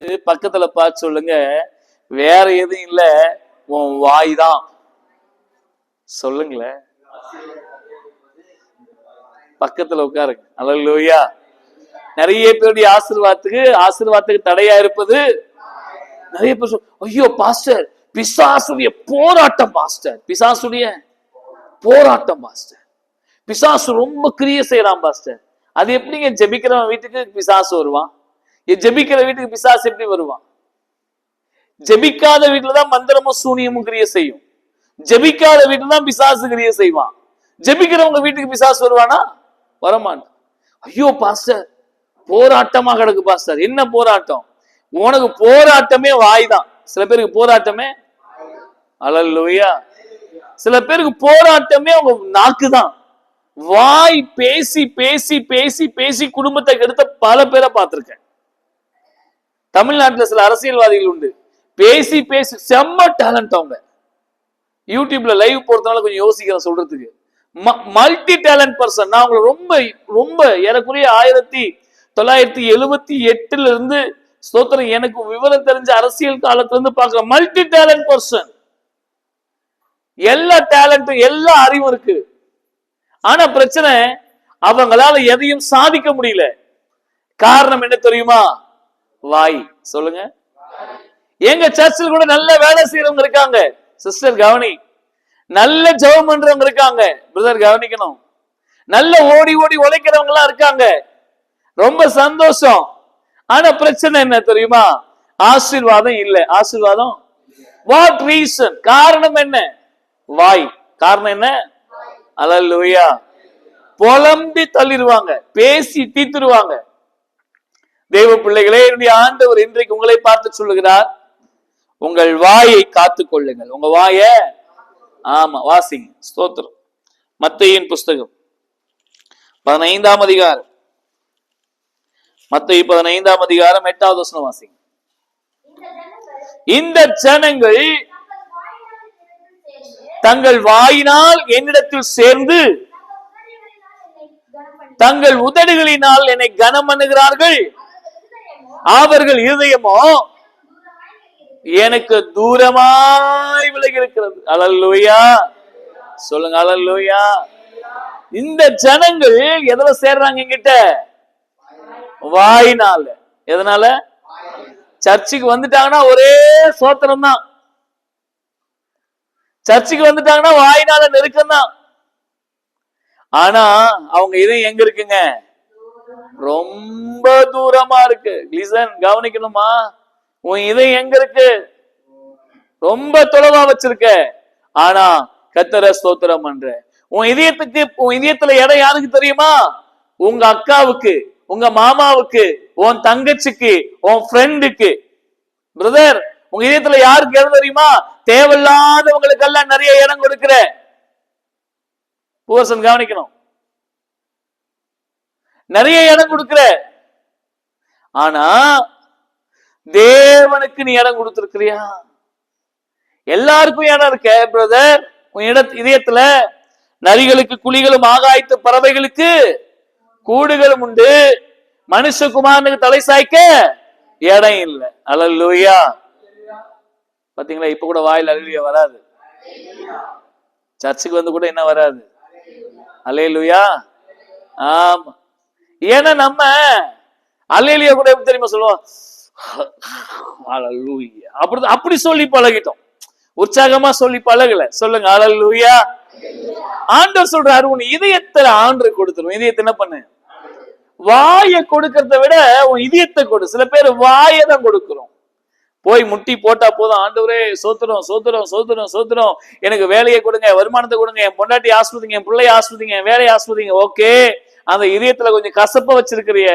பக்கத்துல பார்த்து சொல்லுங்க, வேற எதுவும் இல்ல, உன் வாய் தான். சொல்லுங்களேன், பக்கத்துல உட்காருங்க. அல்லேலூயா. நிறைய பேருடைய ஆசீர்வாதத்துக்கு தடையா இருப்பது நிறைய பேர் ஐயோ பாஸ்டர், பிசாசுடைய போராட்டம் பாஸ்டர், பிசாசுடைய போராட்டம் பாஸ்டர், பிசாசு ரொம்ப கிரியை செய்யறான் பாஸ்டர். அது எப்படிங்க ஜெபிக்கிறவன் வீட்டுக்கு பிசாசு வருவான்? ஜெபிக்கிற வீட்டுக்கு பிசாசு எப்படி வருவான்? ஜெபிக்காத வீட்டுலதான் மந்திரமும் சூனியமும் கிரியை செய்யும். ஜெபிக்காத வீட்டுல தான் பிசாசு கிரியை செய்வான். ஜெபிக்கிறவங்க வீட்டுக்கு பிசாசு வருவானா? வரமாட்டான். ஐயோ பாஸ்டர், போராட்டமா கிடக்கு பாஸ்டர். என்ன போராட்டம்? உனக்கு போராட்டமே வாய் தான். சில பேருக்கு போராட்டமே அல்லேலூயா. சில பேருக்கு போராட்டமே அவங்க நாக்கு தான். வாய் பேசி பேசி பேசி பேசி குடும்பத்தை கெடுத்த பல பேரை பார்த்திருக்கேன். தமிழ்நாட்டுல சில அரசியல்வாதிகள் உண்டு, பேசி பேசி செம்ம டேலண்ட். அவங்க யூடியூப்ல லைவ் போறதுனால கொஞ்சம் யோசிக்கிறேன் சொல்றதுக்கு. Multi talent person. நான் அவங்களை ரொம்ப ரொம்ப ஏறக்குறைய 1978 இருந்து ஸ்தோத்திரம், எனக்கு விவரம் தெரிஞ்ச அரசியல் காலத்துல இருந்து பார்க்கிற மல்டி டேலண்ட் பர்சன். எல்லா டேலண்டும் எல்லா அறிவும் இருக்கு. ஆனா பிரச்சனை, அவங்களால எதையும் சாதிக்க முடியல. காரணம் என்ன தெரியுமா? வாய். சொல்லுங்க. எங்க சர்ச்சில் கூட நல்ல வேலை செய்யறவங்க இருக்காங்க. சிஸ்டர் கவனி. நல்ல ஜெபம் பண்றவங்க இருக்காங்க. பிரதர் கவனிக்கணும். நல்ல ஓடி ஓடி உழைக்கிறவங்க எல்லாம் இருக்காங்க. ரொம்ப சந்தோஷம். ஆனா பிரச்சனை என்ன தெரியுமா? ஆசீர்வாதம் இல்ல. ஆசீர்வாதம் வாட் ரீசன்? காரணம் என்ன? வாய். காரணம் என்ன? அல்லேலூயா. புலம்பி தள்ளிடுவாங்க, பேசி தீத்துருவாங்க. தேவ பிள்ளைகளே, என்னுடைய ஆண்டவர் இன்றைக்கு உங்களை பார்த்து சொல்லுகிறார், உங்கள் வாயை காத்துக் கொள்ளுங்கள். உங்க வாய ஆமா வாசிங்க. ஸ்தோத்திரம். மத்தேயின் புஸ்தகம் 15ஆம் அதிகாரம், மத்தேயு 15ஆம் அதிகாரம் 8வது வசனம் வாசிங்க. இந்த ஜனங்கள் தங்கள் வாயினால் என்னிடத்தில் சேர்ந்து தங்கள் உதடுகளினால் என்னை கனம் பண்ணுகிறார்கள், அவர்கள் இருதயமோ எனக்கு தூரமாய் விலகி இருக்கிறது. அல்லேலூயா. சொல்லுங்க அல்லேலூயா. இந்த ஜனங்கள் எதுல சேர்றாங்க? என்கிட்ட வாயினால. எதனால? சர்ச்சுக்கு வந்துட்டாங்கன்னா ஒரே சோத்திரம் தான். சர்ச்சுக்கு வந்துட்டாங்கன்னா வாயினால நெருக்கம் தான். ஆனா அவங்க இதயம் எங்க இருக்குங்க? ரொம்ப தூரமா இருக்கு. லிசன், கவனிக்கணுமா? உன் இதயம் எங்க இருக்கு? ரொம்ப தொலைவா வச்சிருக்க. ஆனா கர்த்தரை ஸ்தோத்திரம் பண்ற. உன் இதயத்துல இடம் யாருக்கு தெரியுமா? உங்க அக்காவுக்கு, உங்க மாமாவுக்கு, உன் தங்கச்சிக்கு, உன் ஃப்ரெண்டுக்கு. பிரதர், உங்க இதயத்துல யாருக்கு இடம் தெரியுமா? தேவையில்லாதவங்களுக்கு எல்லாம் நிறைய இடம் கொடுக்கிற பூசன். கவனிக்கணும். நிறைய இடம் கொடுக்கிற. ஆனா தேவனுக்கு நீ இடம் கொடுத்திருக்கிறியா? எல்லாருக்கும் இடம் இருக்க பிரதர். உன் இதயத்துல நரிகளுக்கு குழிகளும் ஆகாயத்து பறவைகளுக்கு கூடுகளும் உண்டு, மனுஷகுமாரனுக்கு தலை சாய்க்க இடம் இல்லை. அல்லேலூயா. பாத்தீங்களா? இப்ப கூட வாயில் அல்லேலூயா வராது. சர்ச்சுக்கு வந்து கூட என்ன வராது? அல்லேலூயா. ஆமா. ஏன்னா நம்ம அல்லேலூயா கூட எப்படி தெரியுமா சொல்லுவோம்? அல்லேலூயா. அப்படி சொல்லி பழகிட்டோம். உற்சாகமா சொல்லி பழகல. சொல்லுங்க அல்லேலூயா. ஆண்டவர் சொல்றாரு, உன் இதயத்துல ஆண்டவர் கொடுத்துரும். இதயத்தை என்ன பண்ணு? வாயை கொடுக்கறத விட உன் இதயத்தை கொடு. சில பேர் வாயை தான் கொடுக்கிறோம். போய் முட்டி போட்டா போதும், ஆண்டவரே சோத்திரம் சோத்திரம் சோத்திரம் சோத்திரம், எனக்கு வேலையை கொடுங்க, வருமானத்தை கொடுங்க, என் பொண்டாட்டி ஆஸ்வதிங்க, என் பிள்ளைய ஆஸ்வதிங்க, என் வேலையை ஆஸ்வதிங்க. ஓகே, அந்த இதயத்துல கொஞ்சம் கசப்ப வச்சிருக்கிறிய,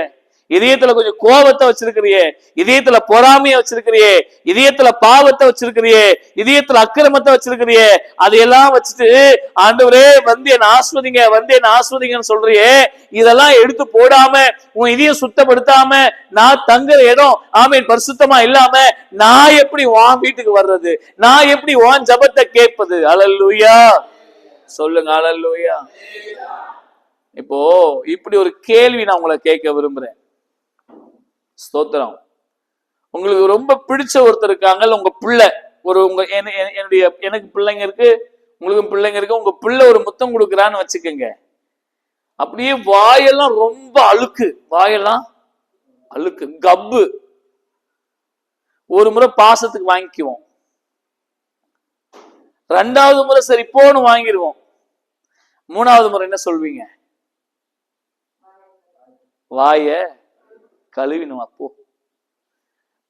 இதயத்துல கொஞ்சம் கோபத்தை வச்சிருக்கிறியே, இதயத்துல பொறாமைய வச்சிருக்கிறியே, இதயத்துல பாவத்தை வச்சிருக்கிறியே, இதயத்துல அக்கிரமத்தை வச்சிருக்கிறியே, அதையெல்லாம் வச்சுட்டு ஆண்டவரே வந்து என்ன ஆஸ்வதிங்க, வந்து என்ன ஆஸ்வதிங்கன்னு சொல்றியே, இதெல்லாம் எடுத்து போடாம, உன் இதயம் சுத்தப்படுத்தாம, நான் தங்குற இடம் ஆமீன் பரிசுத்தமா இல்லாம நான் எப்படி உன் வீட்டுக்கு வர்றது? நான் எப்படி உன் ஜபத்தை கேட்பது? அல்லேலூயா. சொல்லுங்க அல்லேலூயா. இப்போ இப்படி ஒரு கேள்வி நான் உங்களை கேட்க விரும்புறேன். ஸ்தோத்திரம். உங்களுக்கு ரொம்ப பிடிச்ச ஒருத்தர் இருக்காங்க, உங்க பிள்ளை ஒரு உங்க எனக்கு பிள்ளைங்க இருக்கு, உங்களுக்கு பிள்ளைங்க இருக்கு, உங்க பிள்ளை ஒரு முத்தம் கொடுக்குறான்னு வச்சுக்கோங்க. அப்படியே வாயெல்லாம் ரொம்ப அழுக்கு, வாயெல்லாம் அழுக்கு கப்பு. ஒரு முறை பாசத்துக்கு வாங்கிக்குவோம், ரெண்டாவது முறை சரி போன்னு வாங்கிடுவோம், மூணாவது முறை என்ன சொல்வீங்க? வாய கழுவினும். அப்போ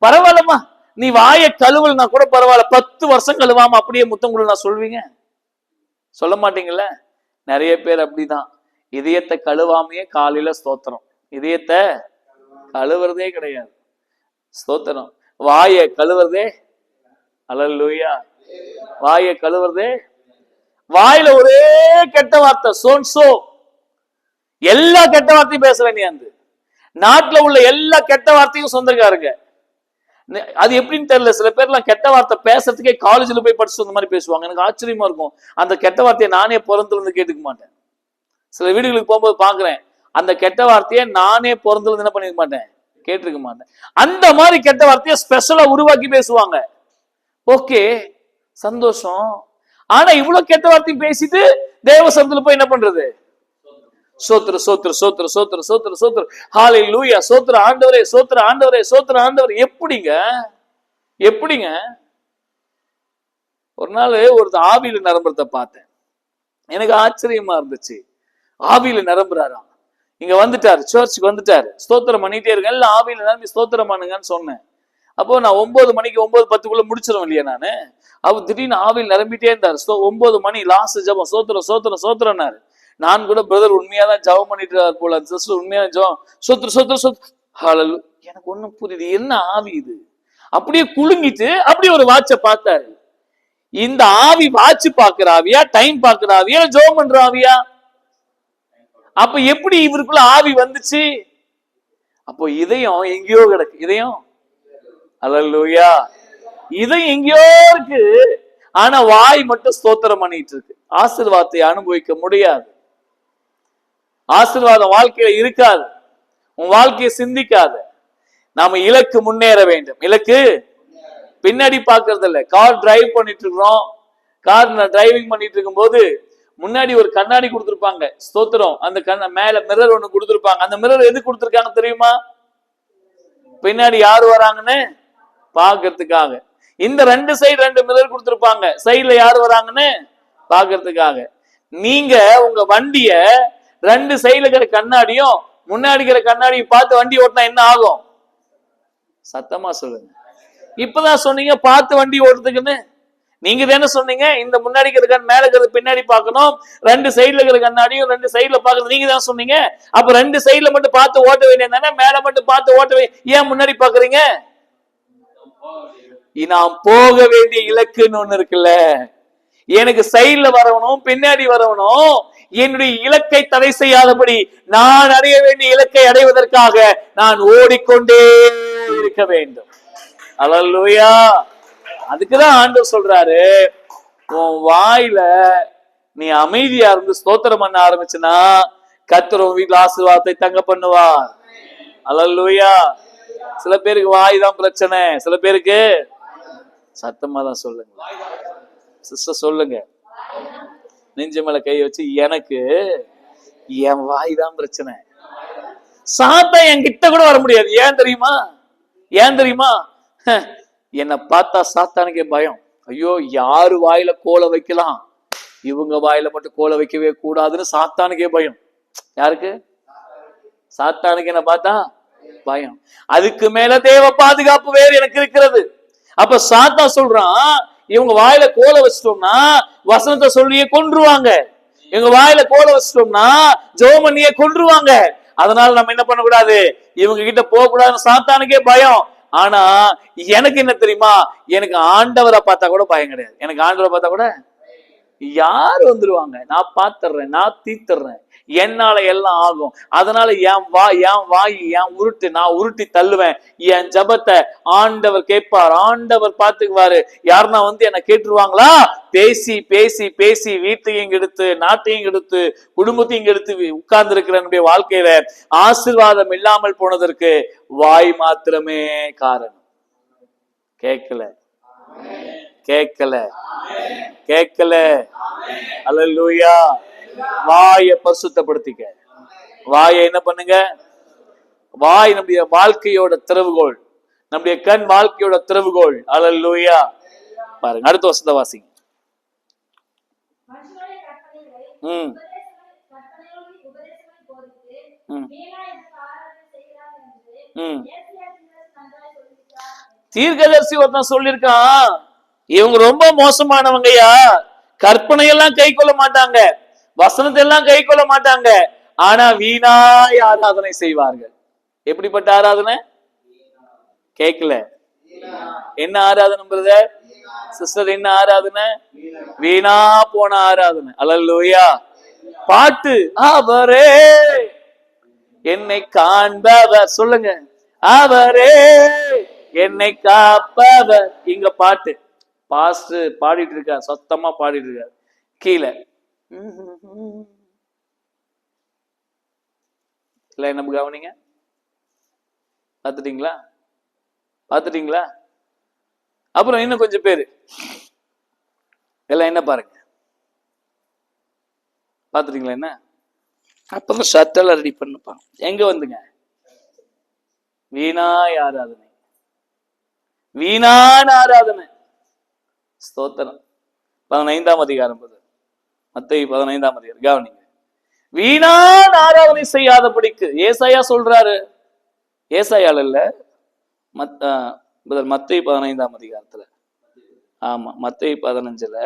பரவாயில்லம்மா, நீ வாய கழுவலனா கூட பரவாயில்ல, 10 வருஷம் கழுவாம அப்படியே முத்தம் கொடு நான் சொல்வீங்க? சொல்ல மாட்டீங்கல்ல. நிறைய பேர் அப்படிதான், இதயத்தை கழுவாமையே காலையில ஸ்தோத்திரம், இதயத்தை கழுவுறதே கிடையாது, ஸ்தோத்திரம். வாய கழுவுறதே, அல்லேலூயா, வாய கழுவுறதே. வாயில ஒரே கெட்ட வார்த்தை, சோன்சோ, எல்லா கெட்ட வார்த்தையும் பேச வேண்டியது. நாட்டுல உள்ள எல்லா கெட்ட வார்த்தையும் சொந்தக்காரங்க. அது எப்படின்னு தெரியல, சில பேர்லாம் கெட்ட வார்த்தை பேசுறதுக்கே காலேஜ்ல போய் படிச்சு அந்த மாதிரி பேசுவாங்க. எனக்கு ஆச்சரியமா இருக்கும். அந்த கெட்ட வார்த்தையை நானே பிறந்திருந்து கேட்டுக்க மாட்டேன். சில வீடுகளுக்கு போகும்போது பாக்குறேன், அந்த கெட்ட வார்த்தையை நானே பிறந்திருந்து என்ன பண்ணிருக்க மாட்டேன், கேட்டிருக்க மாட்டேன். அந்த மாதிரி கெட்ட வார்த்தையை ஸ்பெஷலா உருவாக்கி பேசுவாங்க. ஓகே, சந்தோஷம். ஆனா இவ்வளவு கெட்ட வார்த்தையும் பேசிட்டு தேவ சமூகத்துல போய் என்ன பண்றது? சோத்திர சோத்திர சோத்திர சோத்திர சோத்திர சோத்திர, ஹல்லேலூயா, சோத்திர ஆண்டவரே, சோத்திர ஆண்டவரே, சோத்திர ஆண்டவரே. எப்படிங்க எப்படிங்க? ஒரு நாள் ஒரு ஆவியில நிரம்புறத பார்த்தேன், எனக்கு ஆச்சரியமா இருந்துச்சு. ஆவியில நிரம்புறாராம், இங்க வந்துட்டாரு, சர்ச்சுக்கு வந்துட்டாரு, ஸ்தோத்திரம் பண்ணிட்டே இருக்க, எல்லாம் ஆவியில நிரம்பி ஸ்தோத்திரம் பண்ணுங்கன்னு சொன்னேன். அப்போ நான் 9 மணிக்கு 9:10 முடிச்சிடும் இல்லையா நானு. அவர் திடீர்னு ஆவியில் நிரம்பிட்டே இருந்தாரு. 9 மணி லாஸ்ட் ஜபம், சோத்திரம் சோத்திரம் சோத்திரம்னாரு. நான் கூட பிரதர் உண்மையாதான் ஜபம் பண்ணிட்டு போல, சிஸ்டர் உண்மையா ஜபம், சோத்திர சோத்திர சோத்திர, ஹல்லேலூயா. எனக்கு ஒண்ணும் புரியுது, என்ன ஆவி இது? அப்படியே குலுங்கிட்டு அப்படியே ஒரு வாட்சை பார்த்தாரு. இந்த ஆவி வாட்ச் பாக்குற ஆவியா, டைம் பாக்குற ஆவியா, ஜபம் பண்ற ஆவியா? அப்ப எப்படி இவருக்குள்ள ஆவி வந்துச்சு? அப்போ இதயம் எங்கேயோ கிடக்கு, இதயம், அல்லேலூயா, இதயம் எங்கேயோ இருக்கு. ஆனா வாய் மட்டும் ஸ்தோத்திரம் பண்ணிட்டு இருக்கு. ஆசீர்வாதத்தை அனுபவிக்க முடியாது, ஆசீர்வாதம் வாழ்க்கையில இருக்காது, உன் வாழ்க்கையை சிந்திக்காது. நாம இலக்கு முன்னேற வேண்டும். இலக்கு பின்னாடி பாக்குறது இல்ல. கார் டிரைவ் பண்ணிட்டு இருக்கிறோம், கார் டிரைவிங் பண்ணிட்டு இருக்கும் போது முன்னாடி ஒரு கண்ணாடி கொடுத்திருப்பாங்க, ஸ்தோத்திரம். அந்த மேல மிரர் ஒண்ணு கொடுத்திருப்பாங்க. அந்த மிரர் எது கொடுத்திருக்காங்க தெரியுமா? பின்னாடி யாரு வராங்கன்னு பாக்குறதுக்காக. இந்த 2 சைடு 2 மிரர் கொடுத்திருப்பாங்க, சைடுல யாரு வராங்கன்னு பாக்குறதுக்காக. நீங்க உங்க வண்டிய 2 சைடுல இருக்கிற கண்ணாடியும் முன்னாடி இருக்கிற கண்ணாடியும் பார்த்து வண்டி ஓட்டினா என்ன ஆகும்? சத்தமா சொல்லுங்க. இப்பதான் சொன்னீங்க பார்த்து வண்டி ஓட்டுறதுக்குன்னு. நீங்க தானே சொன்னீங்க இந்த முன்னாடி இருக்கிற மேல இருக்கிறது பின்னாடி பார்க்கணும், 2 சைடுல இருக்கிற கண்ணாடியும் 2 சைடுல பாக்குறது நீங்க தான் சொன்னீங்க. அப்ப 2 சைடுல மட்டும் பார்த்து ஓட்ட வேண்டியது தானே, மேல மட்டும் பார்த்து ஓட்ட ஏன் முன்னாடி பாக்குறீங்க? நாம் போக வேண்டிய இலக்குன்னு ஒண்ணு இருக்குல்ல, எனக்கு சைடுல வரவனும் பின்னாடி வரவனும் என்னுடைய இலக்கை தடை செய்யாதபடி நான் அடைய வேண்டிய இலக்கை அடைவதற்காக நான் ஓடிக்கொண்டே இருக்க வேண்டும். அல்லேலூயா. அதுக்குதான் ஆண்டவர் சொல்றாரு, உன் வாயில நீ அமைதியா இருந்து ஸ்தோத்திரம் பண்ண ஆரம்பிச்சுன்னா கர்த்தர் உன் வீட்டுல ஆசீர்வாதத்தை தங்க பண்ணுவார். அல்லேலூயா. சில பேருக்கு வாய் தான் பிரச்சனை, சில பேருக்கு சத்தமா தான் சொல்லுங்க, சிஸ்டர் சொல்லுங்க, நெஞ்சு மேல கை வச்சு, எனக்கு என் வாய் தான் பிரச்சனை. சாத்தான் என்கிட்ட கூட வர முடியாது. ஏன் தெரியுமா? ஏன் தெரியுமா? என்னை பார்த்தா சாத்தானுக்கே பயம். ஐயோ, யாரு வாயில கோலை வைக்கலாம், இவங்க வாயில மட்டும் கோலை வைக்கவே கூடாதுன்னு சாத்தானுக்கே பயம். யாருக்கு? சாத்தானுக்கு என்ன பார்த்தா பயம். அதுக்கு மேல தேவ பாதுகாப்பு வேறு எனக்கு இருக்கிறது. அப்ப சாத்தா சொல்றான், இவங்க வாயில கோலை வச்சிட்டோம்னா வசனத்தை சொல்லியே கொன்றுவாங்க, இவங்க வாயில கோலை வச்சிட்டோம்னா ஜெபமணியே கொன்றுவாங்க. அதனால நம்ம என்ன பண்ணக்கூடாது, இவங்க கிட்ட போக கூடாதுன்னு சாத்தானுக்கே பயம். ஆனா எனக்கு என்ன தெரியுமா, எனக்கு ஆண்டவரை பார்த்தா கூட பயம் கிடையாது. எனக்கு ஆண்டவரை பார்த்தா கூட யாரு வந்துருவாங்க, நான் பாத்துறேன், நான் தீத்துறேன், என்னால எல்லாம் ஆகும். அதனால என் வாய் என் உருட்டு, நான் உருட்டி தள்ளுவேன். என் ஜபத்தை ஆண்டவர் கேட்பார், ஆண்டவர் பாத்துக்குவாரு. யாருன்னா வந்து என்ன கேட்டுருவாங்களா? பேசி பேசி பேசி வீட்டையும் கெடுத்து, நாட்டையும் கெடுத்து, குடும்பத்தையும் கெடுத்து உட்கார்ந்து இருக்கிற என்னுடைய வாழ்க்கையில ஆசீர்வாதம் இல்லாமல் போனதற்கு வாய் மாத்திரமே காரணம். கேட்கல கேட்கல கேட்கல. அல்லேலூயா. வாயை பரிசுத்தப்படுத்திக்க. வாயை என்ன பண்ணுங்க? வாய் நம்முடைய வாழ்க்கையோட திறவுகோல், நம்முடைய கண் வாழ்க்கையோட திறவுகோல். அல்லேலூயா. பாருங்க அடுத்த வசனத்தை வாசிங்க. தீர்க்கதரிசி ஒருத்தன் சொல்லிருக்கான், இவங்க ரொம்ப மோசமானவங்கயா, கற்பனை எல்லாம் கை கொள்ள மாட்டாங்க, வசனத்தை எல்லாம் கை கொள்ள மாட்டாங்க, ஆனா வீணாய் ஆராதனை செய்வார்கள். எப்படிப்பட்ட ஆராதனை? கேட்கல. என்ன ஆராதனை பிரதர் சிஸ்டர்? என்ன ஆராதனை? வீணா போன ஆராதனை. அல்லேலூயா. பாட்டு, அவரே என்னை காண்பவர். சொல்லுங்க, அவரே என்னை காப்பவர். இங்க பாட்டு பாஸ்டர் பாடிட்டு இருக்க, சத்தமா பாடிட்டு இருக்க. கீழே இல்ல, என்ன கவனிங்க. பாத்துட்டீங்களா? பாத்துட்டீங்களா? அப்புறம் இன்னும் கொஞ்சம் பேரு எல்லாம் என்ன பாருங்க, பாத்துட்டீங்களா? என்ன அப்பதான் ஷர்ட்டெல்லாம் ரெடி பண்ணுப்பாங்க. எங்க வந்துங்க? வீணாய் ஆராதனை, வீணான ஆராதனை. ஸ்தோத்திரம். 15ஆம் அதிகாரம் மத்தேயு 15ஆம் அதிகாரம் கவனிங்க. வீணான ஆராதனை செய்யாதபடிக்கு ஏசாயா சொல்றாரு. ஏசாயால இல்ல, மத்தேயு 15ஆம் அதிகாரத்துல. ஆமா, மத்தேயு 15ல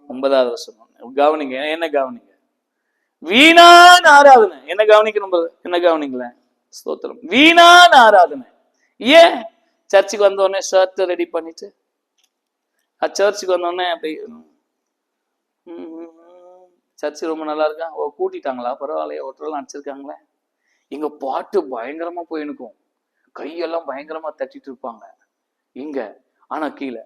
9வது வசனம் கவனிங்க. என்ன கவனிங்க? வீணான ஆராதனை. என்ன கவனிக்கணும்? என்ன கவனிங்கள? ஸ்தோத்திரம். வீணான ஆராதனை. ஏன்? சர்ச்சுக்கு வந்தோடனே ஷர்ட் ரெடி பண்ணிட்டு, சர்ச்சுக்கு வந்தோடனே அப்படி சர்ச்சு ரொம்ப நல்லா இருக்கா, ஓ கூட்டிட்டாங்களா, பரவாயில்லையா, ஒற்றெல்லாம் அடிச்சிருக்காங்களே. இங்க பாட்டு பயங்கரமா போயிருக்கும், கையெல்லாம் பயங்கரமா தட்டிட்டு இருப்பாங்க இங்க. ஆனா கீழே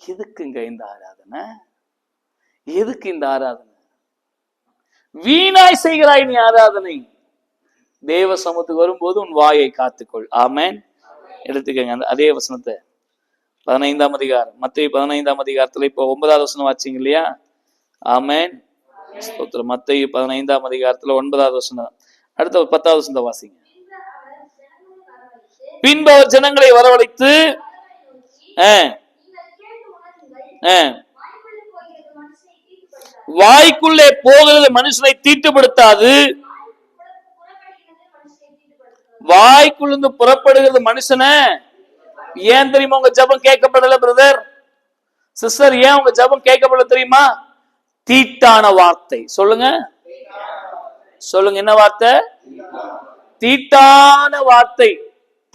எதுக்குங்க இந்த ஆராதனை? எதுக்கு இந்த ஆராதனை? வீணாய் செய்கிறாய் நீ ஆராதனை. தேவ சமூகத்துக்கு வரும்போது உன் வாயை காத்துக்கொள். ஆமென். எடுத்துக்கங்க அதே வசனத்தை 15ஆம் அதிகாரம், மத்தேயு 15ஆம் அதிகாரத்துல இப்போ 9வது வசனம் வாசிங்க இல்லையா? ஆமென். ஸ்தோத்திரம். மத்தேயு 15ஆம் அதிகாரத்துல 9வது வசனம். அடுத்த 10வது வசனத்தை வாசிங்க. பின்பு அவர் ஜனங்களை வரவழைத்து வாய்க்குள்ளே போகிறது மனுஷனை தீட்டுப்படுத்தாது, வாய்க்குள்ளிருந்து புறப்படுகிறது மனுஷனை. ஏன் தெரியுமா உங்க ஜெபம் கேட்கப்படல பிரதர் சிஸ்டர்? ஏன் உங்க ஜெபம் கேட்கப்படல தெரியுமா? தீட்டான வார்த்தை. சொல்லுங்க, சொல்லுங்க, என்ன வார்த்தை? தீட்டான வார்த்தை.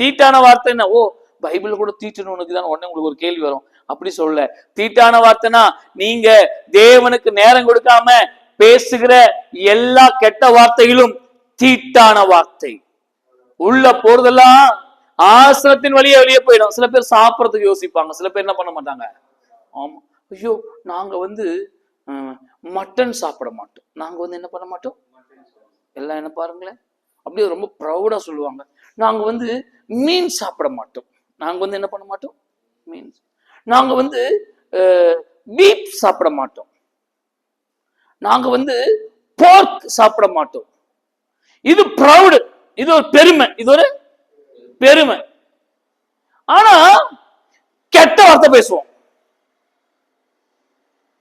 தீட்டான வார்த்தை என்ன? ஓ பைபிள் கூட தீட்டுன்னு உனக்கு தான் உடனே உங்களுக்கு ஒரு கேள்வி வரும். அப்படி சொல்ல. தீட்டான வார்த்தைனா நீங்க தேவனுக்கு நேரம் கொடுக்காம பேசுகிற எல்லா கெட்ட வார்த்தைகளும் தீட்டான வார்த்தை. உள்ள போறதெல்லாம் ஆசனத்தின் வழியே வெளியே போயிடும். சில பேர் சாப்பிடறதுக்கு யோசிப்பாங்க, சில பேர் என்ன பண்ண மாட்டாங்க. ஆமா, ஐயோ நாங்க மட்டன் சாப்பிட மாட்டோம், நாங்க என்ன பண்ண மாட்டோம். எல்லாம் என்ன பாருங்களேன், அப்படியே ரொம்ப ப்ரௌடா சொல்லுவாங்க. நாங்க மீன் சாப்பிட மாட்டோம், நாங்க என்ன பண்ண மாட்டோம், மீன். நாங்க பீப் சாப்பிட மாட்டோம், நாங்க போர்க் சாப்பிட மாட்டோம். இது ப்ரௌடு, இது ஒரு பெருமை, இது ஒரு பெருமை. ஆனா கெட்ட வார்த்தை பேசுவோம்,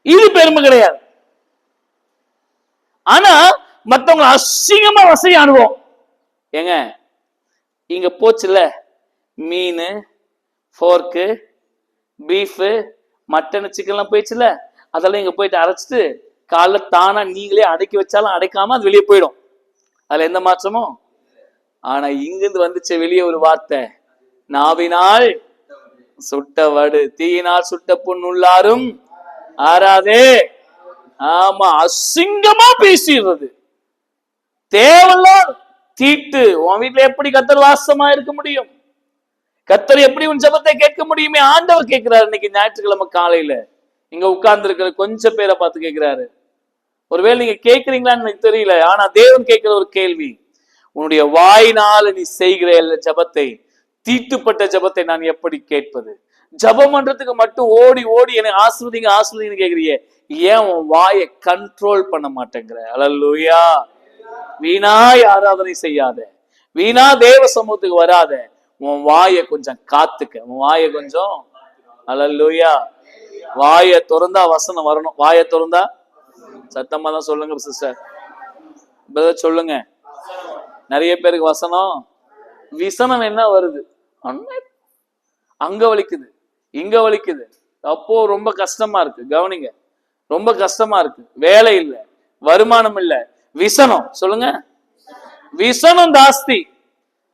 இது பெருமை கிடையாது. ஆனா மத்தவங்க அசிங்கமா வசையாடுவோம். ஏங்க இங்க போச்சுல மீன், போர்க்கு, பீஃப், மட்டன், சிக்கன்லாம் போயிடுச்சுல, அதெல்லாம் இங்க போயிட்டு அரைச்சிட்டு காலைல தானா நீங்களே அடக்கி வச்சாலும் அடைக்காம அது வெளியே போயிடும், அதுல எந்த மாற்றமும். ஆனா இங்கிருந்து வந்துச்சு வெளியே ஒரு வார்த்தை, நாவினால் சுட்ட வடு தீயினால் சுட்ட புண் உள்ளாரும் ஆறாதே. ஆமா, அசிங்கமா பேசிடுறது, தேவலாம் தீட்டு. உன் வீட்டுல எப்படி கர்த்தர் வாசமா இருக்க முடியும்? கர்த்தர் எப்படி உன் ஜெபத்தை கேட்க முடியுமே? ஆண்டவர் கேட்கிறாரு. இன்னைக்கு ஞாயிற்றுக்கிழமை காலையில இங்க உட்கார்ந்து இருக்கிற கொஞ்சம் பேரை பார்த்து கேட்கிறாரு. ஒருவேளை நீங்க கேட்கறீங்களான்னு எனக்கு தெரியல, ஆனா தேவன் கேட்கிற ஒரு கேள்வி, உன்னுடைய வாயினால நீ செய்கிற ஜபத்தை, தீட்டுப்பட்ட ஜபத்தை நான் எப்படி கேட்பது? ஜபம் பண்றதுக்கு மட்டும் ஓடி ஓடி என்னை ஆஸ்வதிங்க ஆஸ்வதிங்கன்னு கேக்குறியே, ஏன் உன் வாயை கண்ட்ரோல் பண்ண மாட்டேங்கிற? அல்லேலூயா. வீணாய் ஆராதனை செய்யாத, வீணா தேவ சமூகத்துக்கு வராத. உன் வாயை கொஞ்சம் காத்துக்க, உன் வாயை கொஞ்சம். அல்லேலூயா. வாயை திறந்தா வசனம் வரணும். வாயை திறந்தா சத்தமா தான் சொல்லுங்க சிஸ்டர், பிரதர் சொல்லுங்க. நிறைய பேருக்கு வசனம் விசனம் என்ன வருது, அங்க வலிக்குது இங்க வலிக்குது, அப்போ ரொம்ப கஷ்டமா இருக்கு. கவனிங்க, ரொம்ப கஷ்டமா இருக்கு. வேலை இல்லை, வருமானம் இல்லை, விசனம். சொல்லுங்க, விசனம் ஜாஸ்தி.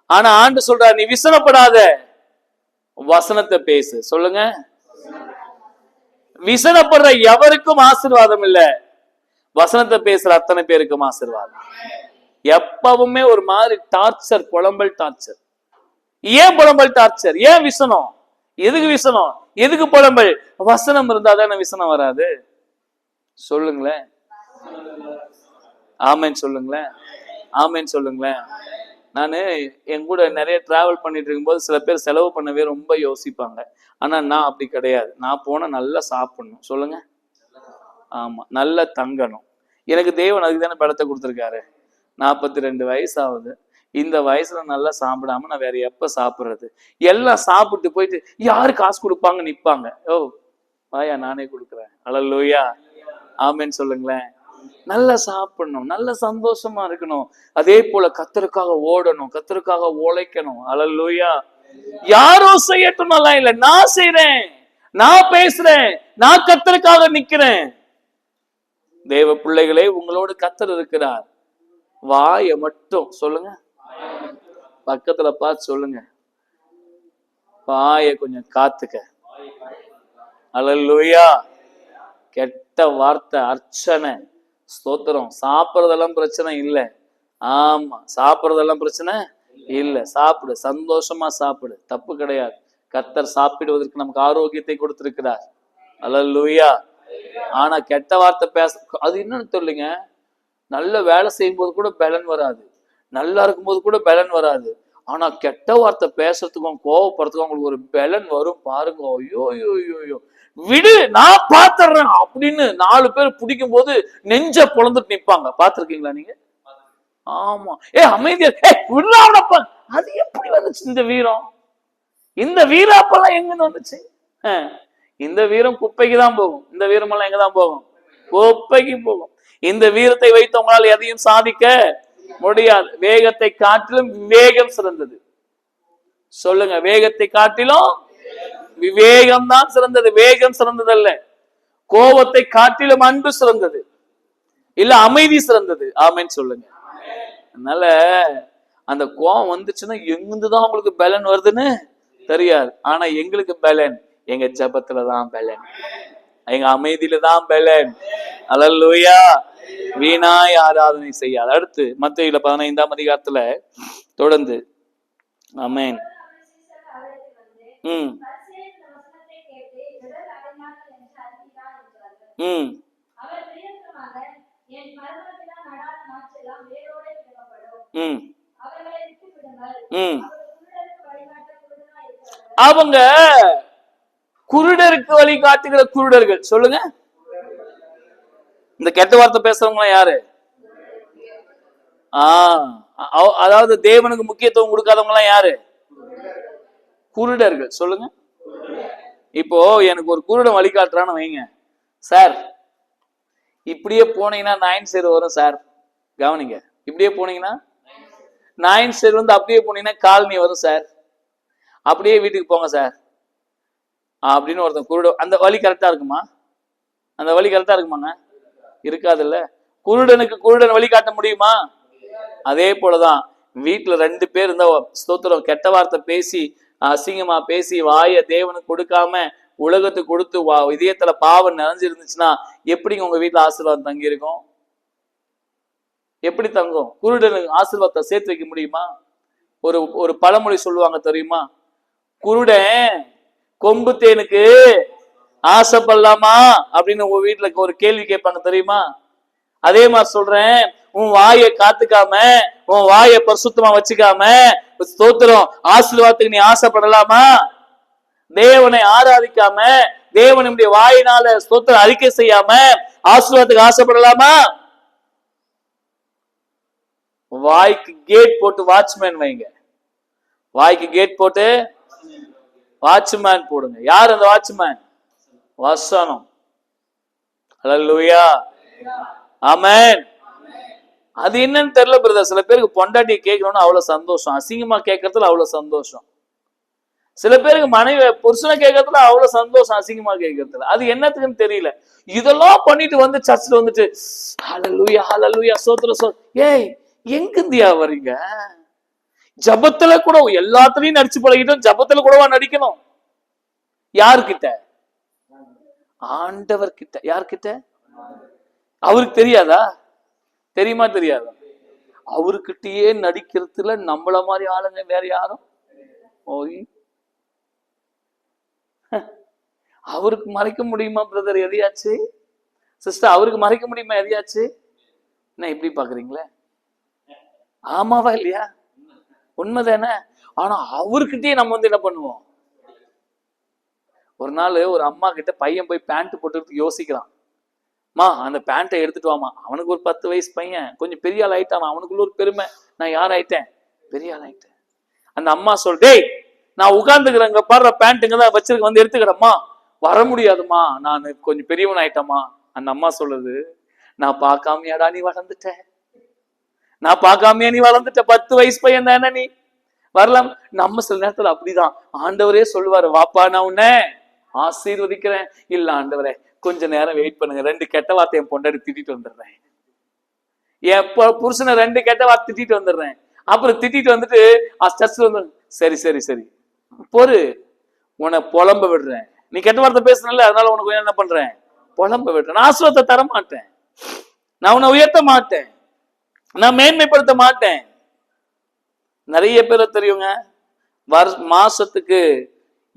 ஆனா ஆண்டு சொல்றார், நீ விசனப்படாத, வசனத்தை பேசு. சொல்லுங்க, விசனப்படுற எவருக்கும் ஆசீர்வாதம் இல்ல, வசனத்தை பேசுற அத்தனை பேருக்கும் ஆசீர்வாதம். எப்பவுமே ஒரு மாதிரி டார்ச்சர், புலம்பல் டார்ச்சர். ஏன் புலம்பல் டார்ச்சர்? ஏன் விசனம்? எதுக்கு விசனம்? எதுக்கு புலம்பல்? வசனம் இருந்தா தானே விசனம் வராது. சொல்லுங்களேன், ஆமேன் சொல்லுங்களேன், ஆமேன் சொல்லுங்களேன். நான் என் கூட நிறைய டிராவல் பண்ணிட்டு இருக்கும்போது சில பேர் செலவு பண்ணவே ரொம்ப யோசிப்பாங்க. ஆனா நான் அப்படி கிடையாது. நான் போனா நல்லா சாப்பிடணும். சொல்லுங்க, ஆமா, நல்லா தங்கணும். எனக்கு தேவன் அதுக்கு தானே பலத்தை கொடுத்துருக்காரு. 42 வயசு ஆகுது. இந்த வயசுல நல்லா சாப்பிடாம நான் வேற எப்ப சாப்பிடுறது? எல்லாம் சாப்பிட்டு போயிட்டு யாரு காசு கொடுப்பாங்க நிப்பாங்க. ஓ வாயா, நானே கொடுக்குறேன். அல்லேலூயா, ஆமேன்னு சொல்லுங்களேன். நல்லா சாப்பிடணும், நல்ல சந்தோஷமா இருக்கணும். அதே போல கர்த்தருக்காக ஓடணும், கர்த்தருக்காக உழைக்கணும். அல்லேலூயா. யாரோ செய்யட்டும் நல்லா இல்ல, நான் செய்றேன், நான் பேசுறேன், நான் கர்த்தருக்காக நிக்கிறேன். தேவ பிள்ளைகளே, உங்களோடு கர்த்தர் இருக்கிறார். வாயை மட்டும் சொல்லுங்க, பக்கத்துல பார்த்து சொல்லுங்க, வாயை கொஞ்சம் காத்துக்க. அல்லேலூயா. கெட்ட வார்த்தை, அர்ச்சனை, ஸ்தோத்திரம். சாப்பிட்றதெல்லாம் பிரச்சனை இல்லை. ஆமா, சாப்பிட்றதெல்லாம் பிரச்சனை இல்லை. சாப்பிடு, சந்தோஷமா சாப்பிடு, தப்பு கிடையாது. கர்த்தர் சாப்பிடுவதற்கு நமக்கு ஆரோக்கியத்தை கொடுத்திருக்கிறார். அல்லேலூயா. ஆனா கெட்ட வார்த்தை பேச, அது என்னன்னு தெரியலங்க. நல்ல வேலை செய்யும் போது கூட பலன் வராது, நல்லா இருக்கும்போது கூட பலன் வராது. ஆனா கெட்ட வார்த்தை பேசுறதுக்கும் கோவப்படுறதுக்கும் அவங்களுக்கு ஒரு பலன் வரும் பாருங்க. ஐயோ ஐயோ ஐயோ, விடு நான் பாத்துறேன் அப்படின்னு 4 பேர் பிடிக்கும் போது நெஞ்ச பொழந்துட்டு நிப்பாங்க. பாத்துருக்கீங்களா நீங்க? ஆமா. அமைதியா விடுறாப்ப. அது எப்படி வந்துச்சு இந்த வீரம்? இந்த வீராப்பெல்லாம் எங்கன்னு வந்துச்சு? இந்த வீரம் குப்பைக்கு தான் போகும். இந்த வீரமெல்லாம் எங்கதான் போகும்? குப்பைக்கு போகும். இந்த வீரத்தை வைத்தவங்களால் எதையும் சாதிக்க முடியாது. வேகத்தை காட்டிலும் விவேகம் சிறந்தது. சொல்லுங்க, வேகத்தை காட்டிலும் விவேகம் தான் சிறந்தது. வேகம் சிறந்ததல்ல. கோபத்தை காட்டிலும் அன்பு சிறந்தது, இல்ல அமைதி சிறந்தது. ஆமேன்னு சொல்லுங்க. அதனால அந்த கோபம் வந்துச்சுன்னா எங்கிருந்துதான் உங்களுக்கு பலன் வருதுன்னு தெரியாது. ஆனா எங்களுக்கு பலன் எங்க ஜபத்துலதான் பலன், எங்க அமைதியில தான் பலன். அல்லேலூயா. வீணாய் ஆராதனை செய்யாது. அடுத்து மத்தேயுல 15ஆம் அதிகாரத்துல தொடர்ந்து. ஆமென். அவங்க குருடருக்கு வழி காட்டுகிற குருடர்கள். சொல்லுங்க, இந்த கெட்ட வார்த்தை பேசுறவங்க யாரு? அதாவது தேவனுக்கு முக்கியத்துவம் கொடுக்காதவங்க எல்லாம் யாரு? குருடர்கள். சொல்லுங்க. இப்போ எனக்கு ஒரு குருடன் வழிகாட்டுறான்னு வைங்க, சார் இப்படியே போனீங்கன்னா 9 சேர் வரும் சார். கவனிங்க, இப்படியே போனீங்கன்னா 9 சேர் வந்து அப்படியே போனீங்கன்னா காலனி வரும் சார். அப்படியே வீட்டுக்கு போங்க சார் அப்படின்னு ஒருத்தன் குருடன். அந்த வழி கரெக்டா இருக்குமா? அந்த வழி கரெக்டா இருக்குமாங்க? இருக்காதுல்ல. குருடனுக்கு குருடன் வழி காட்ட முடியுமா? அதே போலதான் வீட்டுல 2 பேர் இருந்தா ஸ்தோத்திரம், கெட்ட வார்த்தை பேசி அசிங்கமா பேசி வாய தேவனுக்கு கொடுக்காம உலகத்துக்கு கொடுத்து இதயத்துல பாவம் நிறைஞ்சிருந்துச்சுன்னா எப்படிங்க உங்க வீட்டுல ஆசீர்வாதம் தங்கி இருக்கும்? எப்படி தங்கும்? குருடனுக்கு ஆசீர்வாதத்தை சேர்த்து வைக்க முடியுமா? ஒரு பழமொழி சொல்லுவாங்க தெரியுமா? குருடன் கொம்பு தேனுக்கு ஆசைப்படலாமா அப்படின்னு உங்க வீட்டுல ஒரு கேள்வி கேட்பாங்க தெரியுமா? அதே மாதிரி சொல்றேன், உன் வாயை காத்துக்காம, உன் வாயை பரிசுத்தமா வச்சுக்காம, ஸ்தோத்திரம் ஆசீர்வாதத்துக்கு நீ ஆசைப்படலாமா? தேவனை ஆராதிக்காம, தேவனுடைய வாயினால ஸ்தோத்திரம் அறிக்கை செய்யாம ஆசீர்வாதத்துக்கு ஆசைப்படலாமா? வாய்க்கு கேட் போட்டு வாட்ச்மேன் வைங்க. வாய்க்கு கேட் போட்டு வாட்ச்மேன் போடுங்க. யார் அந்த வாட்ச்மேன்? வசனம். ஹல்லேலூயா, ஆமென். அது என்னன்னு தெரியல பிரதர். சில பேருக்கு பொண்டாட்டி கேட்கணும்னு அவ்வளவு சந்தோஷம், அசிங்கமா கேட்கறதுல அவ்வளவு சந்தோஷம். சில பேருக்கு மனைவி புருஷனை கேட்கறதுல அவ்வளவு சந்தோஷம், அசிங்கமா கேட்கறதுல. அது என்னத்துக்குன்னு தெரியல. இதெல்லாம் பண்ணிட்டு வந்து சர்ச்சில் வந்துட்டு ஹல்லேலூயா ஹல்லேலூயா ஸ்தோத்திரம். ஏய், எங்கிந்தியா வரீங்க? ஜபத்துல கூட எல்லாத்துலயும் நடிச்சு பழகிட்டோம், ஜபத்துல கூடவா நடிக்கணும்? யாருக்கிட்ட? ஆண்டவர் கிட்ட. யார்கிட்ட? அவருக்கு தெரியாதா? தெரியுமா தெரியாதா? அவருக்கிட்டயே நடிக்கிறதுல நம்மள மாதிரி ஆளுங்க வேற யாரும் ஓய் அவருக்கு மறைக்க முடியுமா பிரதர் எதையாச்சு? சிஸ்டர், அவருக்கு மறைக்க முடியுமா எதையாச்சு? என்ன இப்படி பாக்குறீங்களே? ஆமாவா இல்லையா? உண்மைதானே? ஆனா அவர்கிட்டயே நம்ம வந்து என்ன பண்ணுவோம்? ஒரு நாள் ஒரு அம்மா கிட்ட பையன் போய் பேண்ட் போட்டு யோசிக்கிறான். மா, அந்த பேண்ட்டை எடுத்துட்டு வாமா. அவனுக்கு ஒரு 10 வயசு பையன், கொஞ்சம் பெரிய ஆள் ஆயிட்டான். அவனுக்குள்ள ஒரு பெருமை, நான் யார் ஆயிட்டேன்? பெரிய ஆள் ஆயிட்டேன். அந்த அம்மா டேய், நான் உட்கார்ந்துக்கிறேங்க பாடுற பேண்ட்டுங்க தான் வச்சிருக்க, வந்து எடுத்துக்கிறம்மா. வர முடியாதுமா, நான் கொஞ்சம் பெரியவன் ஆயிட்டமா. அந்த அம்மா சொல்லுது, நான் பார்க்காமையாடா நீ வளர்ந்துட்ட? நான் பார்க்காமையா நீ வளர்ந்துட்ட? 10 வயசு பையன் தானே நீ, வரலாம். நம்ம சில நேரத்துல அப்படிதான். ஆண்டவரே சொல்லுவாரு, வாப்பா நான் உன்னை ஆசீர்வதிக்கிறேன். இல்ல ஆண்டவரே, கொஞ்ச நேரம் வெயிட் பண்ணுங்க, 2 கெட்ட வார்த்தை என் பொண்டாடி திட்டிட்டு வந்துடுறேன். என் புருஷனை 2 கெட்ட வார்த்தை திட்டிட்டு வந்துடுறேன். அப்புறம் திட்டிட்டு வந்துட்டு சர்ச்சில் வந்து சரி சரி சரி பொறு, உன்னை புலம்ப விடுறேன். நீ கெட்ட வார்த்தை பேசுனல, அதனால உனக்கு என்ன பண்றேன்? புலம்ப விடுறேன். நான் ஆசீர்வாதத்தை தர மாட்டேன், நான் உன்னை உயர்த்த மாட்டேன், நான் மேன்மைப்படுத்த மாட்டேன். நிறைய பேரை தெரியுங்க, மாசத்துக்கு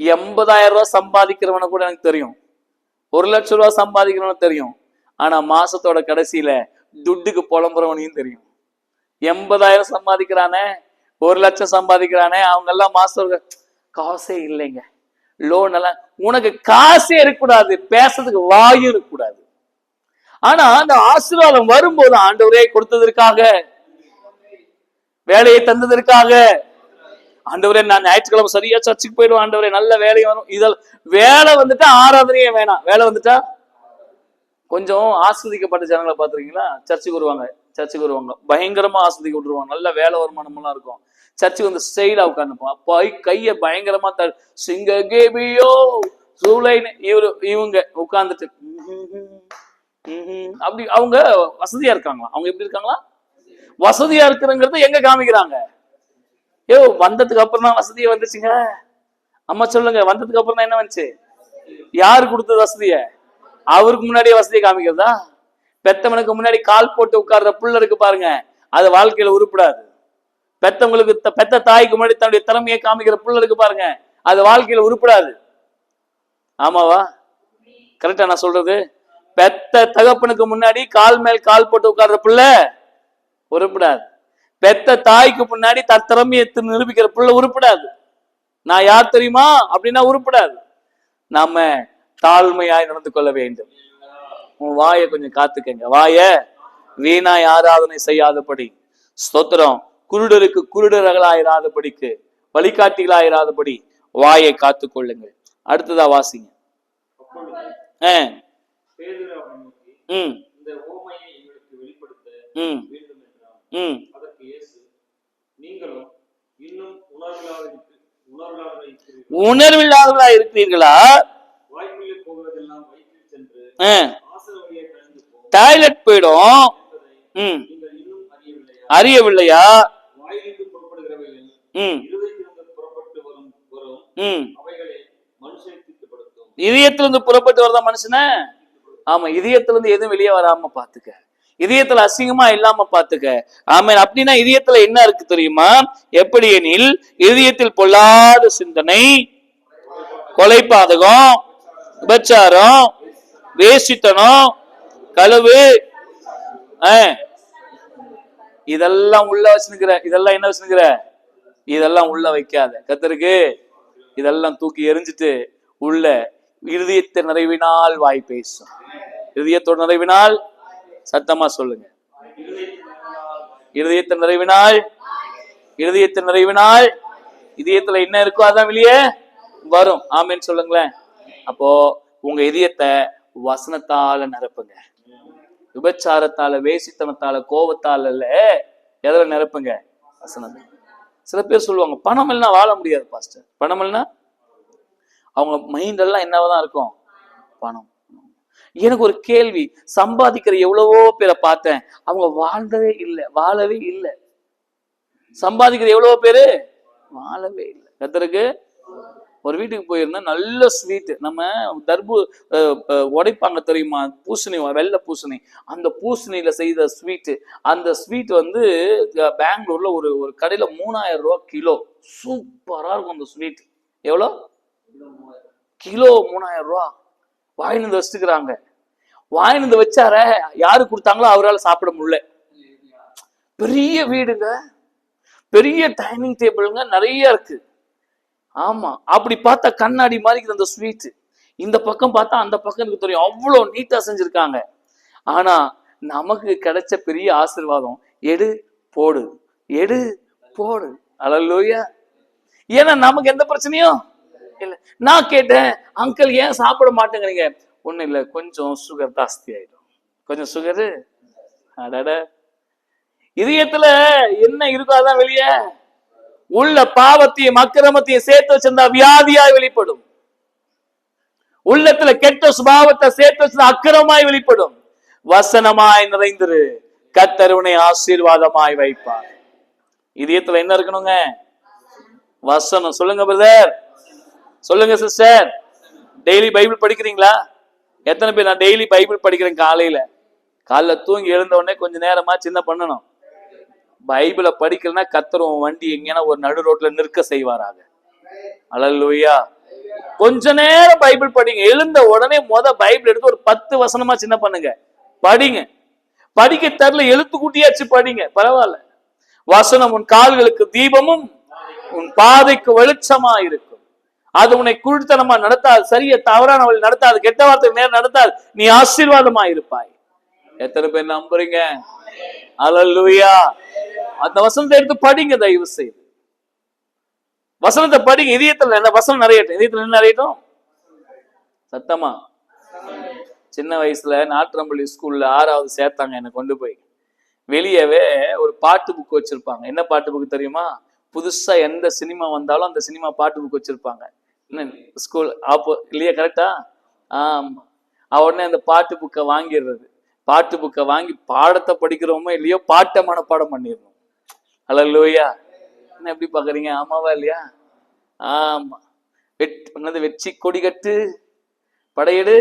80,000 ரூபாய் சம்பாதிக்கிறவன கூட எனக்கு தெரியும், 1 லட்சம் ரூபாய் சம்பாதிக்கிறவன தெரியும். ஆனா மாசத்தோட கடைசியில துட்டுக்கு புலம்புறவனையும் தெரியும். 80,000 சம்பாதிக்கிறானே, 1 லட்சம் சம்பாதிக்கிறானே, அவங்க எல்லாம் மாசம் காசே இல்லைங்க, லோன் எல்லாம். உனக்கு காசே இருக்கக்கூடாது, பேசுறதுக்கு வாயும் இருக்கக்கூடாது. ஆனா அந்த ஆசீர்வாதம் வரும்போது ஆண்டவரே கொடுத்ததற்காக, வேலையை தந்ததற்காக, ஆண்டவரே நான் ஞாயிற்றுக்கிழமை சரியா சர்ச்சுக்கு போயிடுவோம், ஆண்டவரே நல்ல வேலையை வரும். இதெல்லாம் வேலை வந்துட்டா ஆராதனையே வேணாம். வேலை வந்துட்டா கொஞ்சம் ஆஸ்வதிக்கப்பட்ட ஜனங்களை பாத்துருக்கீங்களா? சர்ச்சுக்கு வருவாங்க, பயங்கரமா ஆஸ்வதிக்க விட்டுருவாங்க, நல்ல வேலை வருமானம் எல்லாம் இருக்கும். சர்ச்சுக்கு வந்து ஸ்டைலா உட்காந்துப்பான், கைய பயங்கரமா சிங்க கேபியோ சூளைன்னு இவங்க உட்கார்ந்துட்டு அப்படி. அவங்க வசதியா இருக்காங்களா? அவங்க எப்படி இருக்காங்களா? வசதியா இருக்கிறங்கிறத எங்க காமிக்கிறாங்க? வந்ததுக்கு அப்புறம் தான் வசதியே வந்துச்சுங்க. அம்மா சொல்லுங்க, வந்ததுக்கு அப்புறம் தான் என்ன வந்துச்சு? யாரு கொடுத்தது வசதிய? அவருக்கு முன்னாடியே வசதியை காமிக்கிறதா? பெத்தவனுக்கு முன்னாடி கால் போட்டு உட்கார்ற புள்ள இருக்கு பாருங்க, அது வாழ்க்கையில உருப்படாது. பெத்தவங்களுக்கு, பெத்த தாய்க்கு முன்னாடி தன்னுடைய திறமையை காமிக்கிற புள்ள இருக்கு பாருங்க, அது வாழ்க்கையில உருப்படாது. ஆமாவா? கரெக்டா நான் சொல்றது? பெத்த தகப்பனுக்கு முன்னாடி கால் மேல் கால் போட்டு உட்கார்ற புள்ள உருப்படாது. பெத்த தாய்க்கு முன்னாடி தன் திறமையை நிரூபிக்கிற புள்ள உருப்படாது. நான் யார் தெரியுமா அப்படின்னா உருப்படாது. நாம தாழ்மையாய் நடந்து கொள்ள வேண்டும். உன் வாயை கொஞ்சம் காத்துக்கங்க. வாய வீணாய் ஆராதனை செய்யாதபடி, ஸ்தோத்திரம், குருடருக்கு குருடர்களாயிராதபடிக்கு, வழிகாட்டிகளாயிராதபடி வாயை காத்து கொள்ளுங்கள். அடுத்ததா வாசிங்க. உணர்வில்லாதவர்களா இருக்கிறீர்களா? டாய்லெட் போயிடும், அறியவில்லையா? இதயத்திலிருந்து புறப்பட்டு வரதா மனுஷன? ஆமா, இதயத்திலிருந்து எதுவும் வெளியே வராம பாத்துக்க, இதயத்துல அசிங்கமா இல்லாம பாத்துக்க. ஆமென். அப்படின்னா இதயத்துல என்ன இருக்கு தெரியுமா? எப்படி எனில், இதயத்தில் பொல்லாத சிந்தனை, கொலைபாதகம், விபச்சாரம், வேசித்தனம், களவு, இதெல்லாம் உள்ள வச்சுக்கிற, இதெல்லாம் என்ன வச்சுக்கிற, இதெல்லாம் உள்ள வைக்காத. கர்த்தருக்கு இதெல்லாம் தூக்கி எரிஞ்சிட்டு உள்ள இருதயத்தை நிறைவினால் வாய் பேசும். இருதயத்தோட நிறைவினால், சத்தமா சொல்லுங்க, இருதயத்தை நிறைவினால், இருதயத்தை நிறைவினால். இதயத்துல என்ன இருக்கோ அதான் வெளியே வரும். ஆமேன்னு சொல்லுங்களேன். அப்போ உங்க இதயத்தை வசனத்தால நிரப்புங்க. விபச்சாரத்தால, வேசித்தனத்தால, கோபத்தால இல்ல, எதுல நிரப்புங்க? வசனம். சில பேர் சொல்லுவாங்க பணம் இல்லைன்னா வாழ முடியாது பாஸ்டர். பணம் இல்லைன்னா அவங்க மைண்ட் எல்லாம் என்னவாதான் இருக்கும்? பணம். எனக்கு ஒரு கேள்வி, சம்பாதிக்கிற எவ்வளவோ பேரை பார்த்தேன், அவங்க வாழ்ந்ததே இல்லை, வாழவே இல்லை. சம்பாதிக்கிற எவ்வளவோ பேரு வாழவே இல்லை. கர்த்தருக்கு ஒரு வீட்டுக்கு போயிருந்தேன், நல்ல ஸ்வீட். நம்ம தர்பு உடைப்பாங்க தெரியுமா, பூசணி, வெள்ளை பூசணி, அந்த பூசணியில செய்த ஸ்வீட். அந்த ஸ்வீட் வந்து பெங்களூர்ல ஒரு ஒரு கடையில 3000 ரூபா கிலோ. சூப்பரா இருக்கும் அந்த ஸ்வீட். எவ்வளோ கிலோ? 3000 ரூபா. வாங்கிட்டு வச்சுக்கிறாங்க. வாங்கிட்டு வச்சார, யாரு கொடுத்தாங்களோ அவரால் சாப்பிட முடியல. பெரிய வீடுங்க, பெரிய டைனிங் டேபிளுங்க, நிறைய இருக்கு. ஆமா, அப்படி பார்த்தா கண்ணாடி மாதிரி அந்த ஸ்வீட். இந்த பக்கம் பார்த்தா அந்த பக்கம் எனக்கு தெரியும், அவ்வளவு நீட்டா செஞ்சிருக்காங்க. ஆனா நமக்கு கிடைச்ச பெரிய ஆசீர்வாதம், எடு போடு, எடு போடு. அல்லேலூயா. ஏன்னா நமக்கு எந்த பிரச்சனையும் இல்ல. நான் கேட்டேன், அங்கிள் ஏன் சாப்பிட மாட்டேங்கிறீங்க? ஒண்ணும் இல்ல, கொஞ்சம் சுகர் ஜாஸ்தி ஆயிடும். கொஞ்சம் சுகரு. அடட, இதயத்துல என்ன இருக்கோ அதான் வெளியே. உள்ள பாவத்தையும் அக்கிரமத்தையும் சேர்த்து வச்சிருந்தா வியாதியாய் வெளிப்படும். உள்ளத்துல கெட்ட சுபாவத்தை சேர்த்து வச்சிருந்தா அக்கிரமாய் வெளிப்படும். வசனமாய் நிறைந்திரு, கர்த்தர் உன்னை ஆசீர்வாதமாய் வைப்பார். இதயத்துல என்ன இருக்கணுங்க? வசனம். சொல்லுங்க பிரதர், சொல்லுங்க சிஸ்டர். டெய்லி பைபிள் படிக்கிறீங்களா? எத்தனை பேர்? நான் டெய்லி பைபிள் படிக்கிறேன். காலைல தூங்கி எழுந்த உடனே கொஞ்ச நேரமா சின்ன பண்ணணும். பைபிளை படிக்கலன்னா கர்த்தர் உன் வண்டி எங்கன்னா ஒரு நடு ரோட்ல நிற்க செய்வாராக. அல்லேலூயா. கொஞ்ச நேரம் பைபிள் படிங்க. எழுந்த உடனே பைபிள் எடுத்து ஒரு 10 வசனமா சின்ன பண்ணுங்க, படிங்க. படிக்க தரல, எழுத்து கூட்டியாச்சு படிங்க, பரவாயில்ல. வசனம் உன் கால்களுக்கு தீபமும் உன் பாதைக்கு வெளிச்சமா இருக்கும். அது உன்னை குருட்டுத்தனமா நடத்தாது, சரிய தவறான வழி நடத்தாது, கெட்ட வார்த்தை நேரம் நடத்தாது. நீ ஆசீர்வாதமா இருப்பாய். எத்தனை பேர் நம்புறீங்க? அல்லேலூயா. அந்த வசனத்தை எடுத்து படிங்க, தயவு செய்து வசனத்தை படிங்க. இதயத்துல என்ன வசனம் நிறையட்டும். இதயத்துல என்ன நிறையட்டும்? சத்தமா. சின்ன வயசுல நாட்றம்பள்ளி ஸ்கூல்ல 6வது சேர்த்தாங்க என்னை கொண்டு போய். வெளியவே ஒரு பாட்டு புக் வச்சிருப்பாங்க. என்ன பாட்டு புக் தெரியுமா? புதுசா எந்த சினிமா வந்தாலும் அந்த சினிமா பாட்டு புக் வச்சிருப்பாங்க. ஸ்கூல் இல்லையா? கரெக்டா? ஆமா. உடனே அந்த பாட்டு புக்கை வாங்கிடுறது. பாட்டு புக்கை வாங்கி பாடத்தை படிக்கிறோமோ இல்லையோ பாட்டை மனப்பாடம் பண்ணிடணும். அல்லேலூயா. என்ன எப்படி பாக்குறீங்க? ஆமாவா இல்லையா? ஆமா. வெற்றி கொடி கட்டு, படையெடு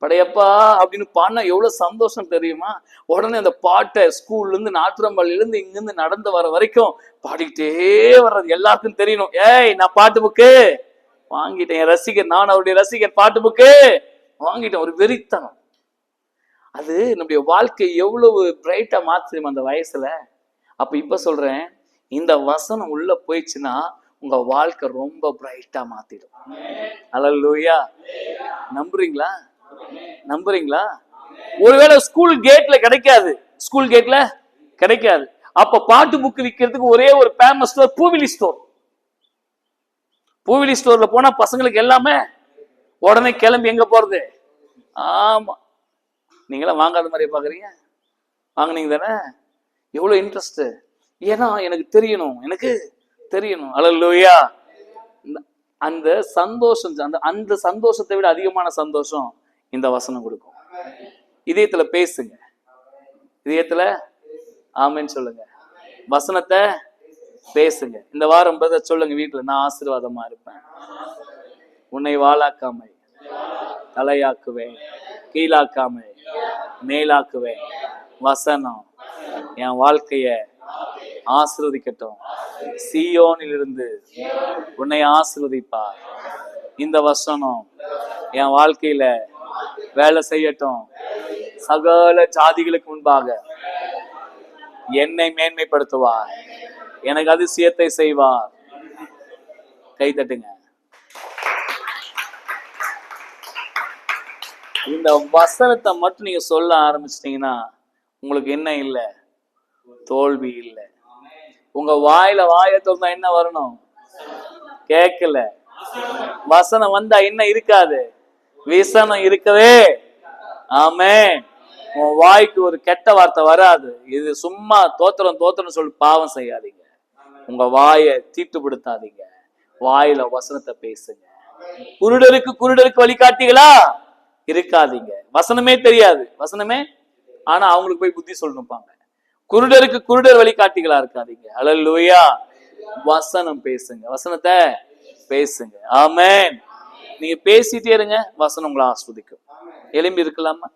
படையப்பா அப்படின்னு பாடினா எவ்வளவு சந்தோஷம் தெரியுமா? உடனே அந்த பாட்டை ஸ்கூல்ல இருந்து, நாட்டுறம்பள்ளியில இருந்து இங்கிருந்து நடந்து வர வரைக்கும் பாடிக்கிட்டே வர்றது. எல்லாருக்கும் தெரியணும், ஏய் நான் பாட்டு புக்கு வாங்கிட்டேன், என் ரசிகர், நான் அவருடைய ரசிகர், பாட்டு புக்கு வாங்கிட்டேன். ஒரு வெறித்தனம். அது நம்முடைய வாழ்க்கை எவ்வளவு பிரைட்டா மாத்தும் அந்த வயசுல. அப்ப இப்ப சொல்றேன், இந்த வசனம் உள்ள போயிடுச்சுன்னா உங்க வாழ்க்கை ரொம்ப பிரைட்டா மாத்திடும். அல்லேலூயா. நம்புறீங்களா? நம்புறீங்களா? ஒருவேளை ஸ்கூல் கேட்ல கிடைக்காது, ஸ்கூல் கேட்ல கிடைக்காது. அப்ப பாட்டு புக் விற்கிறதுக்கு ஒரே ஒரு ஃபேமஸ் ஸ்டோர் பூவிலி ஸ்டோர். பூவிலி ஸ்டோர்ல போனா பசங்களுக்கு எல்லாமே உடனே கிளம்பி எங்க போறது? ஆமா. நீங்களாம் வாங்காத மாதிரி பாக்குறீங்க, வாங்கினீங்க தானே? எவ்வளவு இன்ட்ரெஸ்ட். ஏன்னா எனக்கு தெரியணும், எனக்கு தெரியணும். அல்லேலூயா. அந்த சந்தோஷம், அந்த சந்தோஷத்தை விட அதிகமான சந்தோஷம் இந்த வசனம் கொடுக்கும். இதயத்துல பேசுங்க, இதயத்துல ஆமென் சொல்லுங்க, வசனத்தை பேசுங்க. இந்த வாரம் பிரதர் சொல்லுங்க வீட்டுல, நான் ஆசீர்வாதமா இருப்பேன், உன்னை வாளாக்காமை தலையாக்குவேன், கீழாக்காமை மேலாக்குவேன். வசனம் என் வாழ்க்கைய ஆசீர்வதிக்கட்டும். சீயோனில் இருந்து உன்னை ஆசீர்வதிப்பார். இந்த வசனம் என் வாழ்க்கையில வேலை செய்யட்டும். சகல ஜாதிகளுக்கு முன்பாக என்னை மேன்மைப்படுத்துவார், எனக்கு அதிசயத்தை செய்வார். கை தட்டுங்க. இந்த வசனத்தை மட்டும் நீங்க சொல்ல ஆரம்பிச்சிட்டீங்கன்னா உங்களுக்கு என்ன இல்லை? தோல்வி இல்லை. உங்க வாயை திறந்தா என்ன வரணும்? கேட்கல. வசனம் வந்தா என்ன இருக்காது? விசனம் இருக்கவே. ஆமென். உன் வாய்க்கு ஒரு கெட்ட வார்த்தை வராது. இது சும்மா தோத்திரம் சொல்லி பாவம் செய்யாதீங்க. உங்க வாயை தீட்டுப்படுத்தாதீங்க. வாயில வசனத்தை பேசுங்க. குருடருக்கு வழிகாட்டிகளா இருக்காதீங்க. வசனமே தெரியாது, வசனமே ஆனா அவங்களுக்கு போய் புத்தி சொல்லணும்பாங்க. குருடர் வழிகாட்டிகளா இருக்காதீங்க. அல்லேலூயா. வசனம் பேசுங்க, வசனத்தை பேசுங்க. ஆமென். நீங்க பேசிட்டே இருங்க, வசனம் உங்களை ஆஸ்வதிக்கும். எழும்பி இருக்கலாமா?